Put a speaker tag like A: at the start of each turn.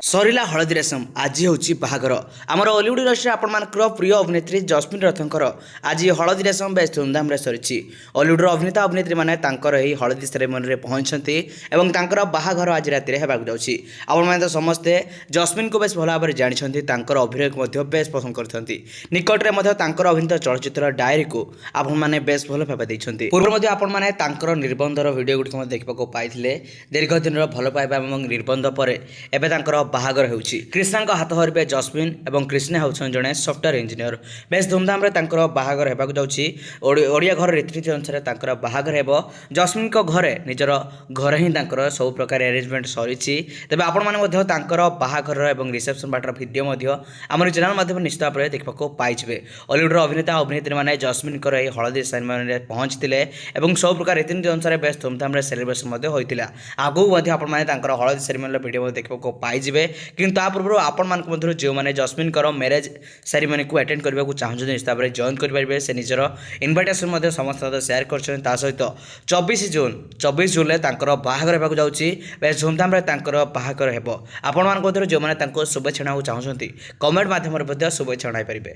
A: ସରିଲା ହଳଦୀ ରେଶମ ଆଜି ହେଉଛି ବାହାଘର। ଆମର ଅଲିଉଡ୍ ଇଣ୍ଡଷ୍ଟ୍ରି ଆପଣମାନଙ୍କର ପ୍ରିୟ ଅଭିନେତ୍ରୀ ଜସ୍ମିନ୍ ରଥଙ୍କର ଆଜି ହଳଦୀ ରେଶମ ବେଶ ଧୁମଧାମରେ ସରିଛି। ଅଲିଉଡ୍ର ଅଭିନେତା ଅଭିନେତ୍ରୀମାନେ ତାଙ୍କର ଏହି ହଳଦୀ ସେରେମନିରେ ପହଞ୍ଚିଛନ୍ତି ଏବଂ ତାଙ୍କର ବାହାଘର ଆଜି ରାତିରେ ହେବାକୁ ଯାଉଛି। ଆପଣମାନେ ତ ସମସ୍ତେ ଜସ୍ମିନ୍ଙ୍କୁ ବେଶ ଭଲ ଭାବରେ ଜାଣିଛନ୍ତି, ତାଙ୍କର ଅଭିନୟକୁ ମଧ୍ୟ ବେଶ ପସନ୍ଦ କରିଥାନ୍ତି। ନିକଟରେ ମଧ୍ୟ ତାଙ୍କର ଅଭିନୀତ ଚଳଚ୍ଚିତ୍ର ଡାଏରୀକୁ ଆପଣମାନେ ବେଶ ଭଲ ଭାବେ ଦେଇଛନ୍ତି। ପୂର୍ବରୁ ମଧ୍ୟ ଆପଣମାନେ ତାଙ୍କର ନିର୍ବନ୍ଧର ଭିଡ଼ିଓ ଗୁଡ଼ିକ ମଧ୍ୟ ଦେଖିବାକୁ ପାଇଥିଲେ। ଦୀର୍ଘ ଦିନର ଭଲ ପାଇବା ଏବଂ ନିର୍ବନ୍ଧ ପରେ ଏବେ ତାଙ୍କର ବାହାଘର ହେଉଛି। କ୍ରିଷ୍ଣାଙ୍କ ହାତ ଧରିବେ ଜସ୍ମିନ୍ ଏବଂ କ୍ରିଷ୍ଣା ହେଉଛନ୍ତି ଜଣେ ସଫ୍ଟୱେୟାର ଇଞ୍ଜିନିୟର। ବେଶ ଧୁମଧାମରେ ତାଙ୍କର ବାହାଘର ହେବାକୁ ଯାଉଛି। ଓଡ଼ିଆ ଘର ରୀତିନୀତି ଅନୁସାରେ ତାଙ୍କର ବାହାଘର ହେବ। ଜସ୍ମିନ୍ଙ୍କ ଘରେ ନିଜର ଘରେ ହିଁ ତାଙ୍କର ସବୁ ପ୍ରକାର ଆରେଞ୍ଜମେଣ୍ଟ ସରିଛି। ତେବେ ଆପଣମାନେ ମଧ୍ୟ ତାଙ୍କର ବାହାଘର ଏବଂ ରିସେପସନ୍ ପାର୍ଟିର ଭିଡ଼ିଓ ମଧ୍ୟ ଆମର ଚ୍ୟାନେଲ ମାଧ୍ୟମରେ ନିଶ୍ଚିତ ଭାବରେ ଦେଖିବାକୁ ପାଇଯିବେ। ଅଲିଉଡ୍ର ଅଭିନେତା ଅଭିନେତ୍ରୀମାନେ ଜସ୍ମିନ୍ଙ୍କର ଏହି ହଳଦୀ ସେରେମନିରେ ପହଞ୍ଚିଥିଲେ ଏବଂ ସବୁ ପ୍ରକାର ରୀତିନୀତି ଅନୁସାରେ ବେଶ ଧୁମଧାମରେ ସେଲିବ୍ରେସନ୍ ମଧ୍ୟ ହୋଇଥିଲା। ଆଗକୁ ମଧ୍ୟ ଆପଣମାନେ ତାଙ୍କର ହଳଦୀ ସେରେମନିର ଭିଡ଼ିଓ ମଧ୍ୟ ଦେଖିବାକୁ ପାଇଯିବେ। କିନ୍ତୁ ତା ପୂର୍ବରୁ ଆପଣମାନଙ୍କ ମଧ୍ୟରୁ ଯେଉଁମାନେ ଜସ୍ମିନ୍ଙ୍କର ମ୍ୟାରେଜ୍ ସେରିମନିକୁ ଆଟେଣ୍ଡ କରିବାକୁ ଚାହୁଁଛନ୍ତି ନିଶ୍ଚିତ ଭାବରେ ଜଏନ୍ କରିପାରିବେ। ସେ ନିଜର ଇନଭାଇଟେସନ୍ ମଧ୍ୟ ସମସ୍ତଙ୍କ ସହିତ ସେୟାର କରିଛନ୍ତି। ତା ସହିତ 24 ଜୁନ୍ରେ ତାଙ୍କର ବାହାଘର ହେବାକୁ ଯାଉଛି। ବେଶ ଧୁମଧାମରେ ତାଙ୍କର ବାହାଘର ହେବ। ଆପଣମାନଙ୍କ ମଧ୍ୟରୁ ଯେଉଁମାନେ ତାଙ୍କୁ ଶୁଭେଚ୍ଛା ଜଣାଇବାକୁ ଚାହୁଁଛନ୍ତି କମେଣ୍ଟ ମାଧ୍ୟମରେ ମଧ୍ୟ ଶୁଭେଚ୍ଛା ଜଣାଇପାରିବେ।